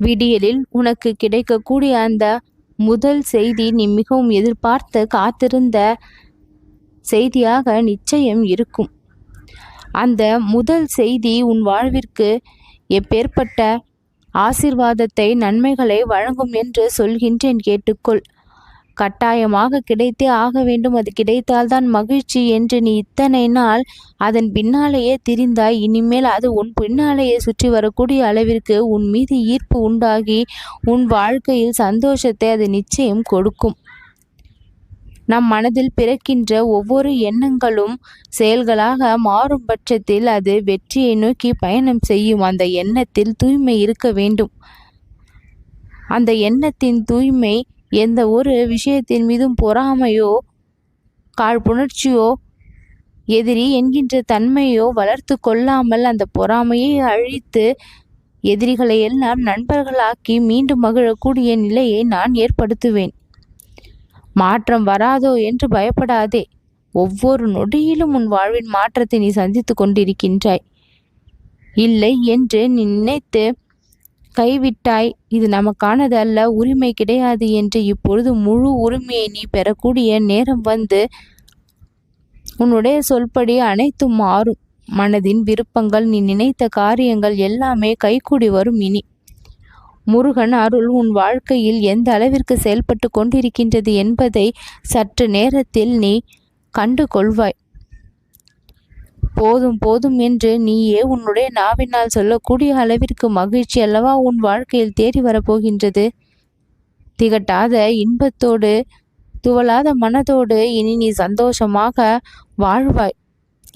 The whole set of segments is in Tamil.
விடியலில் உனக்கு கிடைக்கக்கூடிய அந்த முதல் செய்தி நீ மிகவும் எதிர்பார்த்து காத்திருந்த செய்தியாக நிச்சயம் இருக்கும். அந்த முதல் செய்தி உன் வாழ்விற்கு எப்பேற்பட்ட ஆசீர்வாதத்தை, நன்மைகளை வழங்கும் என்று சொல்கின்றேன், கேட்டுக்கொள். கட்டாயமாக கிடைத்தே ஆக வேண்டும், அது கிடைத்தால்தான் மகிழ்ச்சி என்று நீ இத்தனை நாள் அதன் பின்னாலேயே திரிந்தாய். இனிமேல் அது உன் பின்னாலேயே சுற்றி வரக்கூடிய அளவிற்கு உன் மீது ஈர்ப்பு உண்டாகி உன் வாழ்க்கையில் சந்தோஷத்தை அது நிச்சயம் கொடுக்கும். நம் மனதில் பிறக்கின்ற ஒவ்வொரு எண்ணங்களும் செயல்களாக மாறும் பட்சத்தில் அது வெற்றியை நோக்கி பயணம் செய்யும். அந்த எண்ணத்தில் தூய்மை இருக்க வேண்டும். அந்த எண்ணத்தின் தூய்மை எந்த ஒரு விஷயத்தின் மீதும் பொறாமையோ காழ்ப்புணர்ச்சியோ எதிரி என்கின்ற தன்மையோ வளர்த்து கொள்ளாமல் அந்த பொறாமையை அழித்து எதிரிகளை எல்லாம் நண்பர்களாக்கி மீண்டும் மகிழக்கூடிய நிலையை நான் ஏற்படுத்துவேன். மாற்றம் வராதோ என்று பயப்படாதே. ஒவ்வொரு நொடியிலும் உன் வாழ்வின் மாற்றத்தை நீ சந்தித்து கொண்டிருக்கின்றாய். இல்லை என்று நீ நினைத்து கைவிட்டாய், இது நமக்கானது அல்ல, உரிமை கிடையாது என்று இப்பொழுது முழு உரிமையை நீ பெறக்கூடிய நேரம் வந்து உன்னுடைய சொல்படி அனைத்தும் மாறும். மனதின் விருப்பங்கள், நீ நினைத்த காரியங்கள் எல்லாமே கைகூடி வரும். இனி முருகன் அருள் உன் வாழ்க்கையில் எந்த அளவிற்கு செயல்பட்டு கொண்டிருக்கின்றது என்பதை சற்று நேரத்தில் நீ கண்டு கொள்வாய். போதும் போதும் என்று நீயே உன்னுடைய நாவினால் சொல்லக்கூடிய அளவிற்கு மகிழ்ச்சி அல்லவா உன் வாழ்க்கையில் தேடி வரப்போகின்றது. திகட்டாத இன்பத்தோடு, துவளாத மனதோடு இனி நீ சந்தோஷமாக வாழ்வாய்.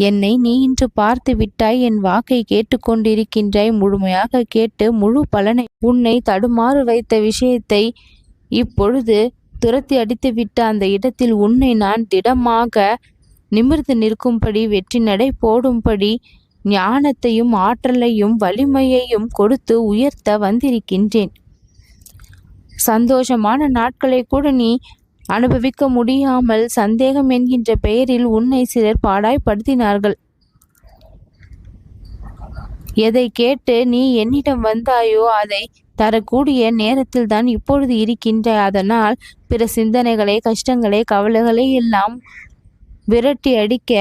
என்னை நீ இன்று பார்த்து விட்டாய், என் வாக்கை கேட்டுக்கொண்டிருக்கின்றாய். முழுமையாக கேட்டு முழு பலனை, உன்னை தடுமாறு வைத்த விஷயத்தை இப்பொழுது துரத்தி அடித்துவிட்ட அந்த இடத்தில் உன்னை நான் திடமாக நிமிர்ந்து நிற்கும்படி, வெற்றி நடை போடும்படி ஞானத்தையும் ஆற்றலையும் வலிமையையும் கொடுத்து உயர்த்த வந்திருக்கின்றேன். சந்தோஷமான நாட்களை கூட நீ அனுபவிக்க முடியாமல் சந்தேகம் என்கின்ற பெயரில் உன்னை சிலர் பாடாய்படுத்தினார்கள். எதை கேட்டு நீ என்னிடம் வந்தாயோ அதை தரக்கூடிய நேரத்தில் தான் இப்பொழுது இருக்கின்ற. அதனால் பிற சிந்தனைகளை, கஷ்டங்களை, கவலைகளை எல்லாம் விரட்டி அடிக்க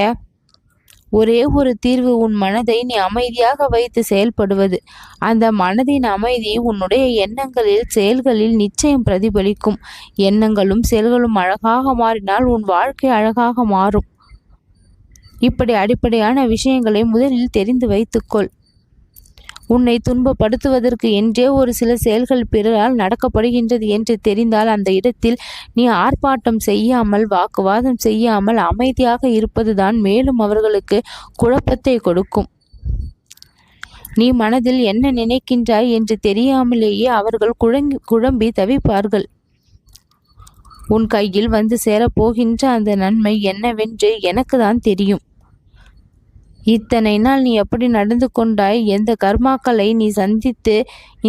ஒரே ஒரு தீர்வு, உன் மனதை நீ அமைதியாக வைத்து செயல்படுவது. அந்த மனதின் அமைதி உன்னுடைய எண்ணங்களில், செயல்களில் நிச்சயம் பிரதிபலிக்கும். எண்ணங்களும் செயல்களும் அழகாக மாறினால் உன் வாழ்க்கை அழகாக மாறும். இப்படி அடிப்படையான விஷயங்களை முதலில் தெரிந்து வைத்துக்கொள். உன்னை துன்பப்படுத்துவதற்கு என்றே ஒரு சில செயல்கள் பிறரால் நடக்கப்படுகின்றது என்று தெரிந்தால் அந்த இடத்தில் நீ ஆர்ப்பாட்டம் செய்யாமல், வாக்குவாதம் செய்யாமல் அமைதியாக இருப்பதுதான் மேலும் அவர்களுக்கு குழப்பத்தை கொடுக்கும். நீ மனதில் என்ன நினைக்கின்றாய் என்று தெரியாமலேயே அவர்கள் குழம்பி தவிப்பார்கள். உன் கையில் வந்து சேரப்போகின்ற அந்த நன்மை என்னவென்று எனக்கு தான் தெரியும். இத்தனை நாள் நீ எப்படி நடந்து கொண்டாய், எந்த கர்மாக்களை நீ சந்தித்து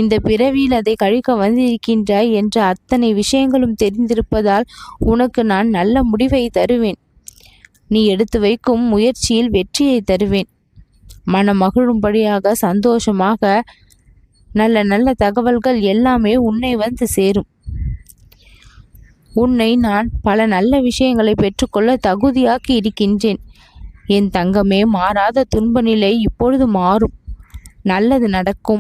இந்த பிறவியில் அதை கழிக்க வந்திருக்கின்றாய் என்ற அத்தனை விஷயங்களும் தெரிந்திருப்பதால் உனக்கு நான் நல்ல முடிவை தருவேன். நீ எடுத்து வைக்கும் முயற்சியில் வெற்றியை தருவேன். மனம் மகிழும்படியாக, சந்தோஷமாக நல்ல நல்ல தகவல்கள் எல்லாமே உன்னை வந்து சேரும். உன்னை நான் பல நல்ல விஷயங்களை பெற்றுக்கொள்ள தகுதியாக்கி இருக்கின்றேன். என் தங்கமே, மாறாத துன்ப நிலை இப்பொழுது மாறும். நல்லது நடக்கும்.